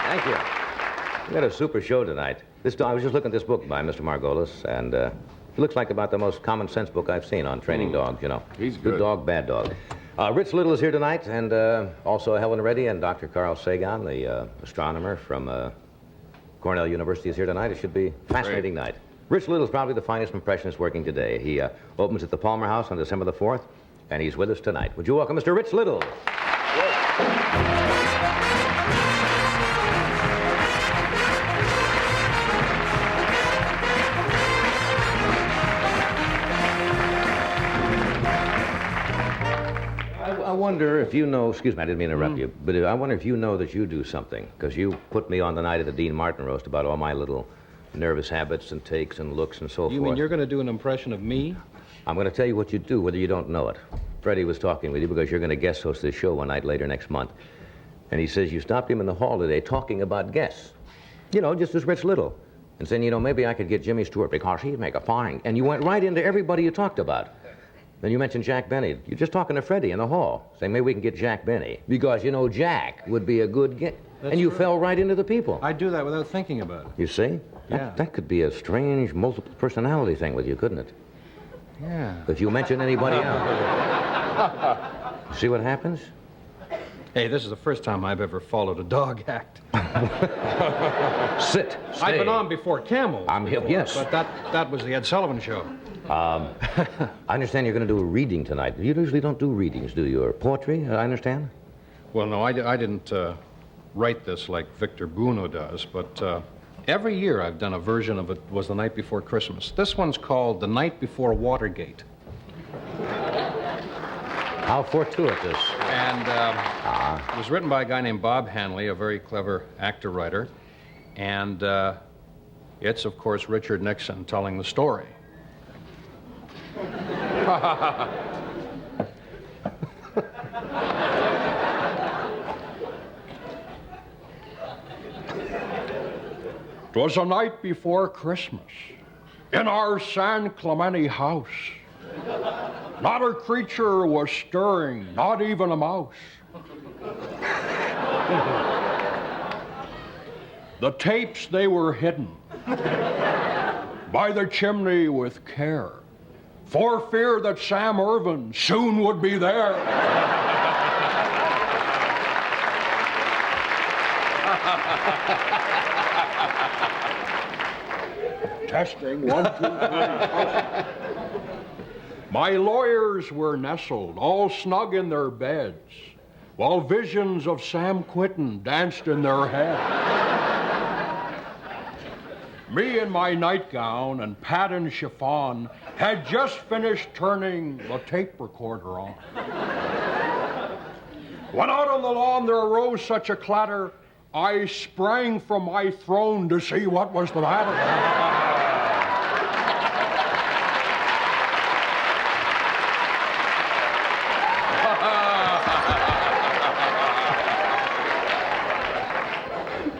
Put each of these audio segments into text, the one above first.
Thank you. We got a super show tonight. I was just looking at this book by Mr. Margolis, and it looks like about the most common sense book I've seen on training dogs, you know. He's good. Good dog, bad dog. Rich Little is here tonight, and also Helen Reddy and Dr. Carl Sagan, the astronomer from Cornell University, is here tonight. It should be a fascinating night. Rich Little is probably the finest impressionist working today. He opens at the Palmer House on December the 4th, and he's with us tonight. Would you welcome Mr. Rich Little? I wonder if you know, excuse me, I didn't mean to interrupt you, but I wonder if you know that you do something, because you put me on the night of the Dean Martin roast about all my little nervous habits and takes and looks and so forth. You mean you're going to do an impression of me? I'm going to tell you what you do, whether you don't know it. Freddie was talking with you because you're going to guest host this show one night later next month. And he says you stopped him in the hall today talking about guests. You know, just as Rich Little. And saying, you know, maybe I could get Jimmy Stewart because he'd make a fine. And you went right into everybody you talked about. Then you mentioned Jack Benny. You're just talking to Freddie in the hall, saying maybe we can get Jack Benny. Because, you know, Jack would be a good guest. And you fell right into the people. I do that without thinking about it. You see? Yeah. That could be a strange multiple personality thing with you, couldn't it? Yeah. If you mention anybody else. See what happens? Hey, this is the first time I've ever followed a dog act. Sit. Stay. I've been on before Camel. I'm here, yes. But that was the Ed Sullivan show. I understand you're going to do a reading tonight. You usually don't do readings, do you? Or poetry, I understand? Well, no, I didn't write this like Victor Buono does, but every year I've done a version of it was The Night Before Christmas. This one's called The Night Before Watergate. How fortuitous. And it was written by a guy named Bob Hanley, a very clever actor-writer. And it's, of course, Richard Nixon telling the story. It was a night before Christmas in our San Clemente house. Not a creature was stirring, not even a mouse. The tapes, they were hidden by the chimney with care, for fear that Sam Irvin soon would be there. Testing, 1, 2, 3. My lawyers were nestled, all snug in their beds, while visions of Sam Quinton danced in their head. Me in my nightgown and patterned chiffon had just finished turning the tape recorder on. When out on the lawn there arose such a clatter, I sprang from my throne to see what was the matter.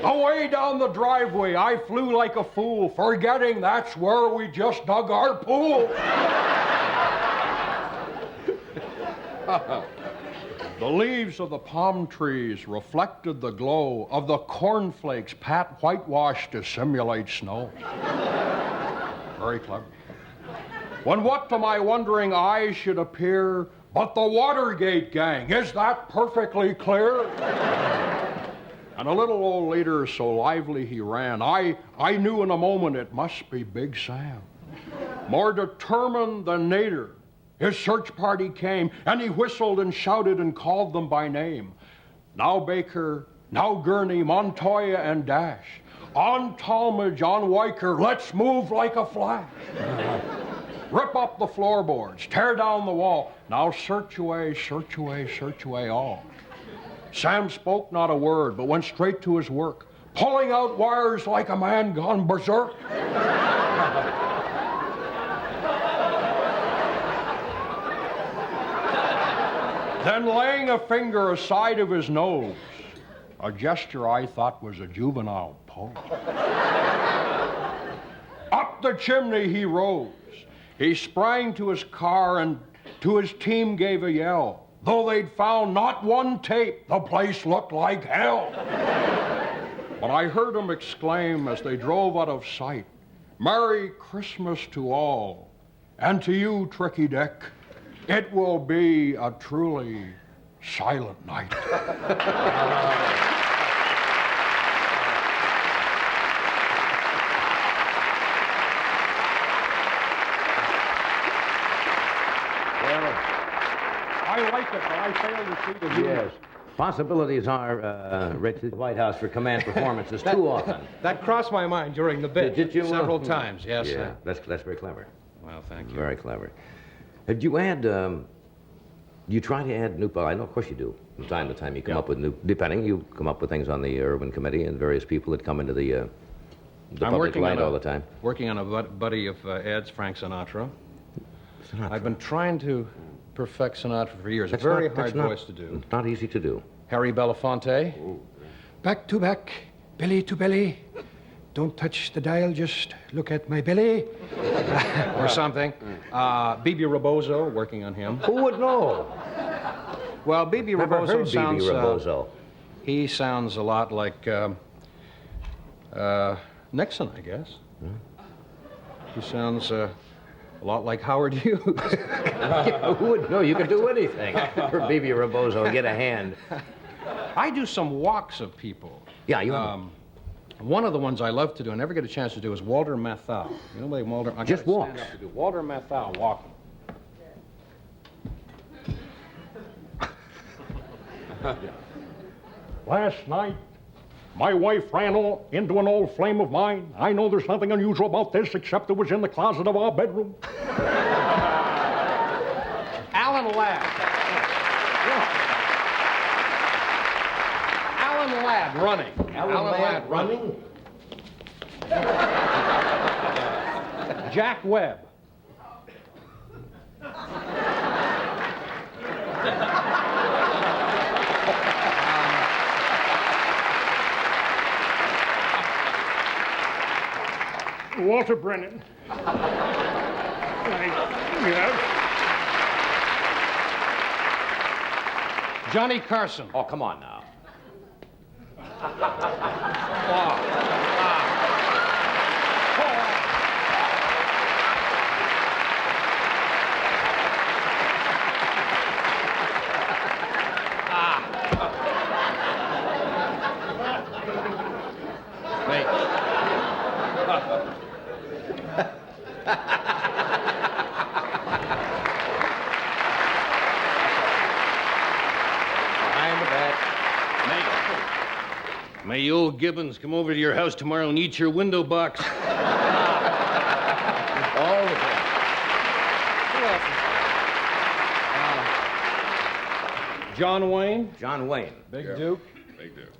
Away down the driveway, I flew like a fool, forgetting that's where we just dug our pool. The leaves of the palm trees reflected the glow of the cornflakes Pat whitewashed to simulate snow. Very clever. When what to my wondering eyes should appear but the Watergate gang? Is that perfectly clear? And a little old leader, so lively he ran, I knew in a moment it must be Big Sam. More determined than Nader, his search party came, and he whistled and shouted and called them by name. Now Baker, now Gurney, Montoya, and Dash. On Talmadge, on Weicker, let's move like a flash. Rip up the floorboards, tear down the wall. Now search away, search away, search away all. Sam spoke not a word, but went straight to his work, pulling out wires like a man gone berserk. Then laying a finger aside of his nose, a gesture I thought was a juvenile pose. Up the chimney he rose. He sprang to his car and to his team gave a yell. Though they'd found not one tape, the place looked like hell. But I heard them exclaim as they drove out of sight, "Merry Christmas to all, and to you, Tricky Dick. It will be a truly silent night." I like it, but I fail to see the humor. Yes. Possibilities are, Rich, the White House for command performances too often. That crossed my mind during the bit. Did you? Several times, yes. Yeah, that's very clever. Well, thank you. Very clever. Did you add, you try to add new, I know, of course you do. From time to time you come up with new, depending, you come up with things on the Urban Committee and various people that come into the public light all the time. Working on a buddy of Ed's, Frank Sinatra. I've been trying to perfect Sinatra for years. That's a very not- hard that's not- voice to do. Not easy to do. Harry Belafonte. Back to back, belly to belly. Don't touch the dial, just look at my belly. Or something. B.B. Rebozo, working on him. Who would know? Well, B.B. Never Rebozo heard sounds... B.B. Rebozo. He sounds a lot like Nixon, I guess. He sounds a lot like Howard Hughes. Who would know? You could do anything for B.B. Rebozo and get a hand. I do some walks of people. Yeah, you One of the ones I love to do, I never get a chance to do, is Walter Matthau. You know Walter? I Just gotta walks. stand up to do Walter Matthau walking. Last night, my wife ran into an old flame of mine. I know there's nothing unusual about this, except it was in the closet of our bedroom. Alan Ladd. Alan Ladd running. Alan Ladd running? Jack Webb. Walter Brennan. Yes. Johnny Carson. Oh, come on now. May old Gibbons come over to your house tomorrow and eat your window box. All the time. John Wayne. John Wayne. Big Duke. Big Duke.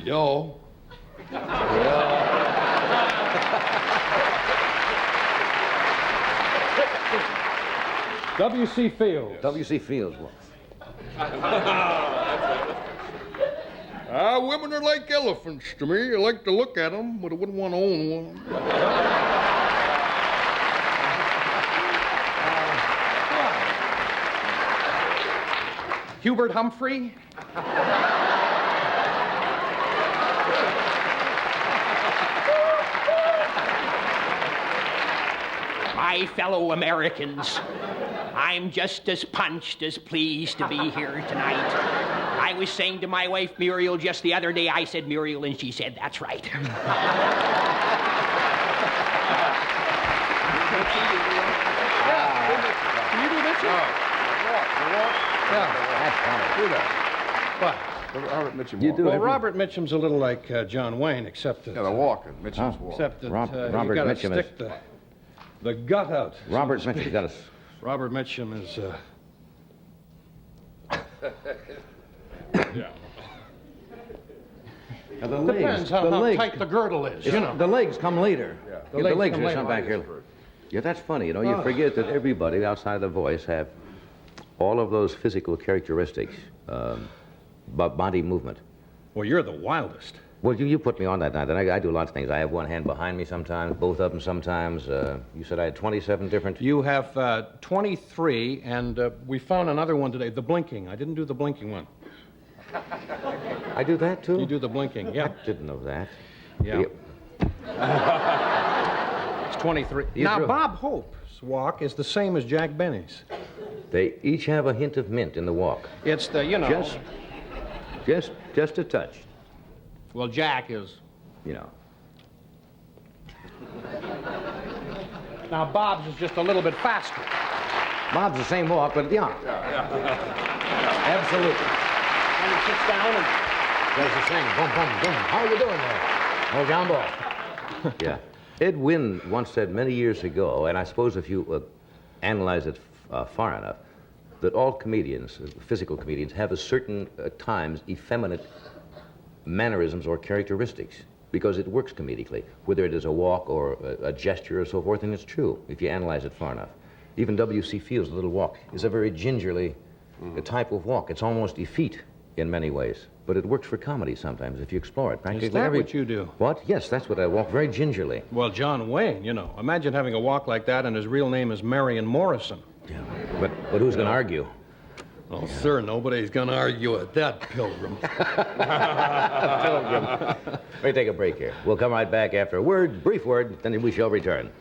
Yo. W.C. Fields. W.C. Fields. Women are like elephants to me. I like to look at them, but I wouldn't want to own one. Hubert Humphrey. My fellow Americans, I'm just as punched as pleased to be here tonight. I was saying to my wife Muriel just the other day, I said Muriel, and she said, that's right. Can you do this? What? Robert Mitchum. You do Well, every- Robert Mitchum's a little like John Wayne, except that, Yeah, the walking. Mitchum's walk. except that Robert you gotta Mitchum stick the gut out. Robert Mitchum's got us. Robert Mitchum is. The Depends how tight the girdle is, you know. The legs come later. Yeah. The legs legs come are later. some back here. Yeah, that's funny. You know, you forget that everybody outside the voice have all of those physical characteristics, body movement. Well, you're the wildest. Well, you put me on that night, and I do lots of things. I have one hand behind me sometimes, both of them sometimes. You said I had 27 different... You have 23, and we found another one today, the blinking. I didn't do the blinking one. I do that, too? You do the blinking, yeah. I didn't know that. Yeah. It's 23. Now, drew. Bob Hope's walk is the same as Jack Benny's. They each have a hint of mint in the walk. It's the, you know... Just a touch, Well, Jack is... you know. Now, Bob's is just a little bit faster. Bob's the same walk, but yeah. Absolutely. And he sits down and... Does the same. Boom, boom, boom. How are you doing there? Oh, John Ball. Yeah. Ed Wynn once said many years ago, and I suppose if you analyze it far enough, that all comedians, physical comedians, have a certain, at times, effeminate mannerisms or characteristics because it works comedically, whether it is a walk or a gesture or so forth, and it's true if you analyze it far enough. Even W.C. Field's little walk is a very gingerly type of walk. It's almost effete in many ways, but it works for comedy sometimes if you explore it. Practically Is that what you do? What? Yes, that's what I walk, very gingerly. Well, John Wayne, you know. Imagine having a walk like that and his real name is Marion Morrison. Yeah. But who's going to argue? Oh, sir, nobody's going to argue with that, Pilgrim. Let me take a break here. We'll come right back after a word, brief word, then we shall return.